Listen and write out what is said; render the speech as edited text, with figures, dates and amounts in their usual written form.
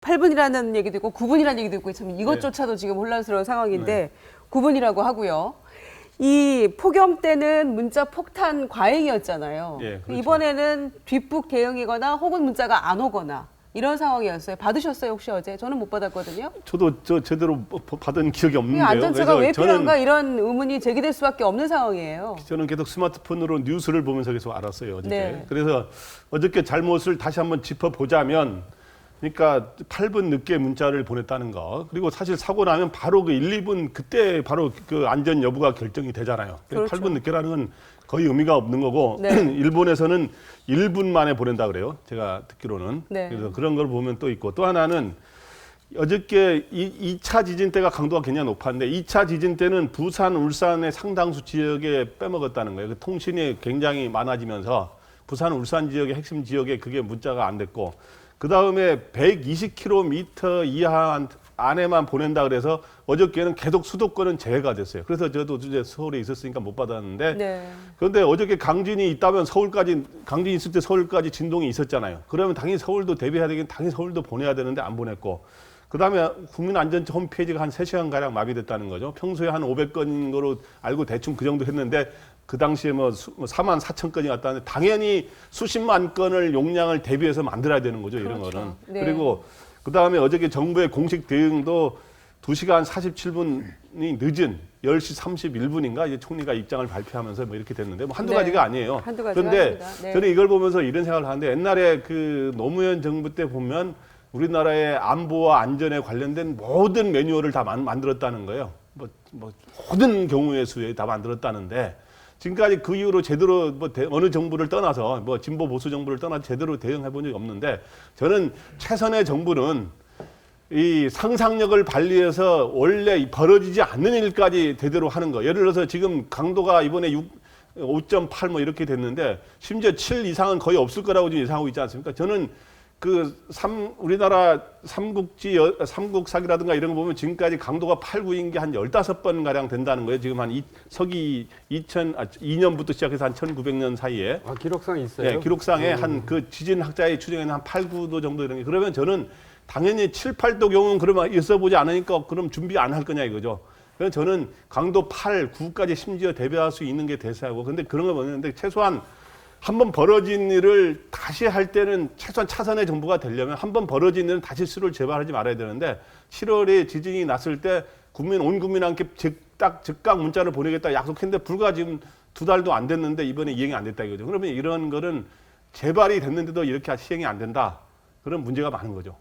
8분이라는 얘기도 있고 9분이라는 얘기도 있고 참 이것조차도 지금 혼란스러운 상황인데 9분이라고 하고요. 이 폭염 때는 문자 폭탄 과잉이었잖아요. 그렇죠. 이번에는 뒷북 대응이거나 혹은 문자가 안 오거나 이런 상황이었어요. 받으셨어요 혹시 어제? 저는 못 받았거든요. 저도 제대로 받은 기억이 없는데요. 안전처가 왜 저는 필요한가 이런 의문이 제기될 수밖에 없는 상황이에요. 저는 계속 스마트폰으로 뉴스를 보면서 계속 알았어요. 어저께. 네. 그래서 어저께 잘못을 다시 한번 짚어보자면 그러니까 8분 늦게 문자를 보냈다는 거. 그리고 사실 사고 나면 바로 그 1, 2분 그때 바로 그 안전 여부가 결정이 되잖아요. 그렇죠. 8분 늦게라는 건 거의 의미가 없는 거고 네. 일본에서는 1분 만에 보낸다 그래요. 제가 듣기로는. 네. 그래서 그런 걸 보면 또 있고 또 하나는 어저께 2차 지진 때가 강도가 굉장히 높았는데 2차 지진 때는 부산, 울산의 상당수 지역에 빼먹었다는 거예요. 그 통신이 굉장히 많아지면서 부산, 울산 지역의 핵심 지역에 그게 문자가 안 됐고 그 다음에 120km 이하 안에만 보낸다 그래서 어저께는 계속 수도권은 제외가 됐어요. 그래서 저도 이제 서울에 있었으니까 못 받았는데 네. 그런데 어저께 강진이 있다면 강진이 있을 때 서울까지 진동이 있었잖아요. 그러면 당연히 서울도 대비해야 되긴 당연히 서울도 보내야 되는데 안 보냈고 그다음에 국민안전처 홈페이지가 한 3시간가량 마비됐다는 거죠. 평소에 한 500건인 거로 알고 대충 그 정도 했는데 그 당시에 뭐 4만 4천 건이 왔다는데 당연히 수십만 건을 용량을 대비해서 만들어야 되는 거죠. 이런 그렇죠. 거는. 네. 그리고 그다음에 어저께 정부의 공식 대응도 2시간 47분이 늦은 10시 31분인가 이제 총리가 입장을 발표하면서 뭐 이렇게 됐는데 뭐 한두 네. 가지가 아니에요. 한두 가지가 그런데 아닙니다. 네. 저는 이걸 보면서 이런 생각을 하는데 옛날에 그 노무현 정부 때 보면 우리나라의 안보와 안전에 관련된 모든 매뉴얼을 다 만들었다는 거예요. 뭐 모든 경우의 수에 다 만들었다는데 지금까지 그 이후로 제대로 어느 정부를 떠나서 진보 보수 정부를 떠나서 제대로 대응해 본 적이 없는데 저는 최선의 정부는 이 상상력을 발휘해서 원래 벌어지지 않는 일까지 제대로 하는 거. 예를 들어서 지금 강도가 이번에 5.8 뭐 이렇게 됐는데 심지어 7 이상은 거의 없을 거라고 지금 예상하고 있지 않습니까? 저는 우리나라 삼국 사기라든가 이런 거 보면 지금까지 강도가 8, 9인 게 한 15번 가량 된다는 거예요. 지금 한 서기 2년부터 시작해서 한 1900년 사이에. 아, 기록상에 있어요? 네, 기록상에 한 그 지진 학자의 추정에는 한 8, 9도 정도 이런 게. 그러면 저는 당연히 7, 8도 경우는 그러면 있어보지 않으니까 그럼 준비 안 할 거냐 이거죠. 그래서 저는 강도 8, 9까지 심지어 대비할 수 있는 게 대세하고 근데 그런 거 보는데 최소한 한번 벌어진 일을 다시 할 때는 최소한 차선의 정부가 되려면 한번 벌어진 일은 다시 수를 재발하지 말아야 되는데 7월에 지진이 났을 때 온 국민한테 즉각 문자를 보내겠다 약속했는데 불과 지금 2달도 안 됐는데 이번에 이행이 안 됐다 이거죠. 그러면 이런 거는 재발이 됐는데도 이렇게 시행이 안 된다. 그런 문제가 많은 거죠.